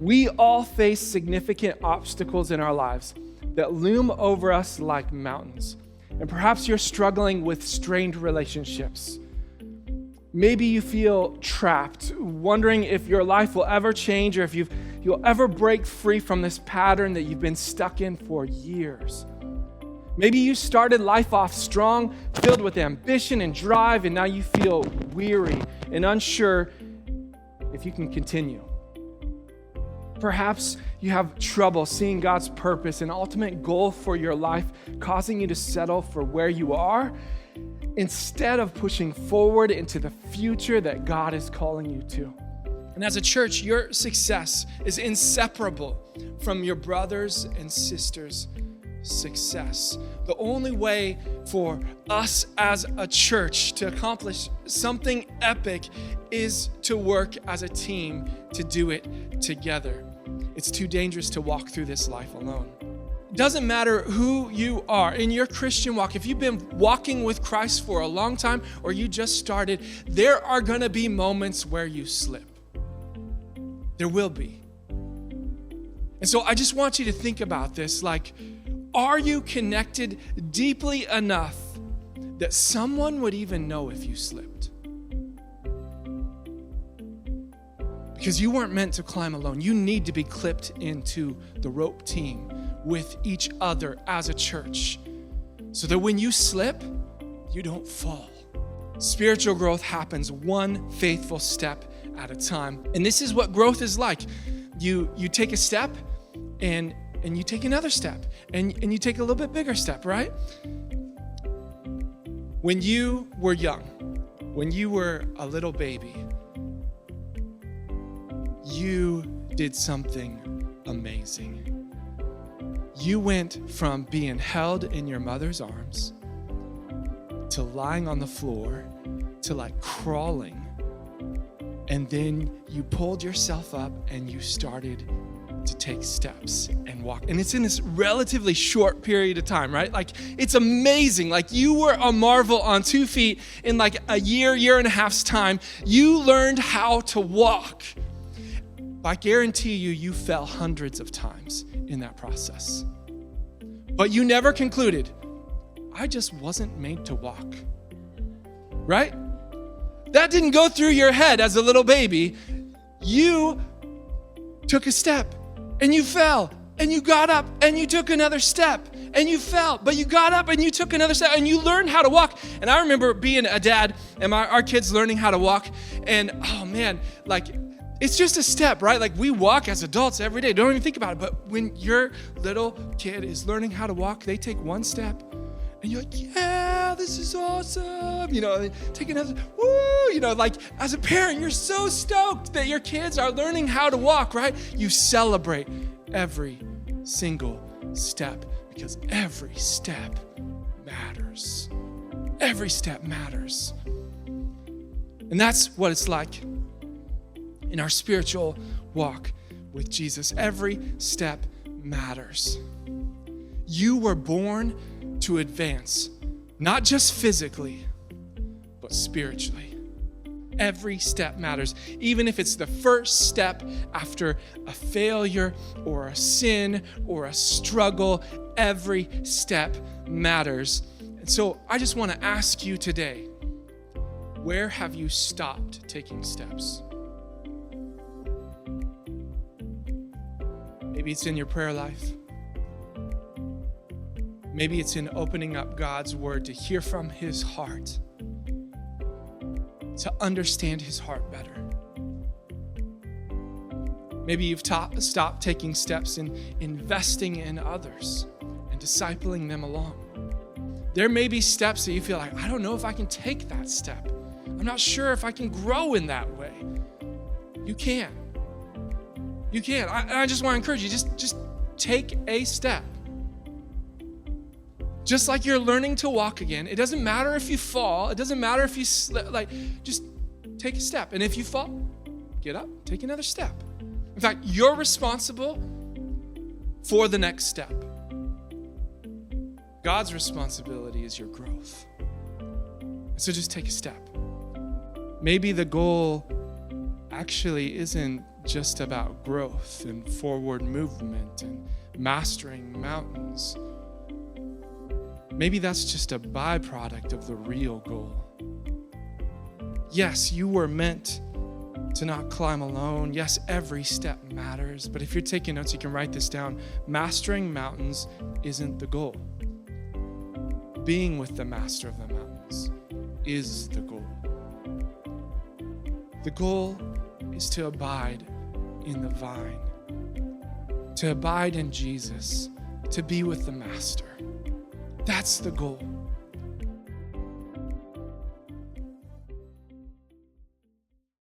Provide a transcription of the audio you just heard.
We all face significant obstacles in our lives that loom over us like mountains. And perhaps you're struggling with strained relationships. Maybe you feel trapped, wondering if your life will ever change or if you'll ever break free from this pattern that you've been stuck in for years. Maybe you started life off strong, filled with ambition and drive, and now you feel weary and unsure if you can continue. Perhaps you have trouble seeing God's purpose and ultimate goal for your life, causing you to settle for where you are instead of pushing forward into the future that God is calling you to. And as a church, your success is inseparable from your brothers and sisters' success. The only way for us as a church to accomplish something epic is to work as a team to do it together. It's too dangerous to walk through this life alone. It doesn't matter who you are in your Christian walk. If you've been walking with Christ for a long time or you just started, there are going to be moments where you slip. There will be. And so I just want you to think about this, like, are you connected deeply enough that someone would even know if you slipped? Because you weren't meant to climb alone. You need to be clipped into the rope team with each other as a church so that when you slip, you don't fall. Spiritual growth happens one faithful step at a time. And this is what growth is like. You take a step and you take another step and you take a little bit bigger step, right? When you were young, when you were a little baby, you did something amazing. You went from being held in your mother's arms to lying on the floor to like crawling. And then you pulled yourself up and you started to take steps and walk. And it's in this relatively short period of time, right? Like, it's amazing. Like, you were a marvel on 2 feet in like a year and a half's time. You learned how to walk. I guarantee you, you fell hundreds of times in that process. But you never concluded, I just wasn't made to walk, right? That didn't go through your head as a little baby. You took a step and you fell and you got up and you took another step and you fell, but you got up and you took another step and you learned how to walk. And I remember being a dad and our kids learning how to walk, and oh man, like, it's just a step, right? Like, we walk as adults every day. Don't even think about it. But when your little kid is learning how to walk, they take one step and you're like, yeah, this is awesome. You know, take another, woo, you know, like, as a parent, you're so stoked that your kids are learning how to walk, right? You celebrate every single step because every step matters. Every step matters. And that's what it's like in our spiritual walk with Jesus. Every step matters. You were born to advance, not just physically, but spiritually. Every step matters, even if it's the first step after a failure or a sin or a struggle. Every step matters. And so I just want to ask you today, where have you stopped taking steps? Maybe it's in your prayer life. Maybe it's in opening up God's word to hear from his heart, to understand his heart better. Maybe you've stopped taking steps in investing in others and discipling them along. There may be steps that you feel like, I don't know if I can take that step. I'm not sure if I can grow in that way. You can. You can. I just want to encourage you, just take a step. Just like you're learning to walk again. It doesn't matter if you fall. It doesn't matter if you slip. Like, just take a step. And if you fall, get up, take another step. In fact, you're responsible for the next step. God's responsibility is your growth. So just take a step. Maybe the goal actually isn't just about growth and forward movement and mastering mountains. Maybe that's just a byproduct of the real goal. Yes, you were meant to not climb alone. Yes, every step matters. But if you're taking notes, you can write this down. Mastering mountains isn't the goal. Being with the master of the mountains is the goal. The goal is to abide in the vine, to abide in Jesus, to be with the master. That's the goal.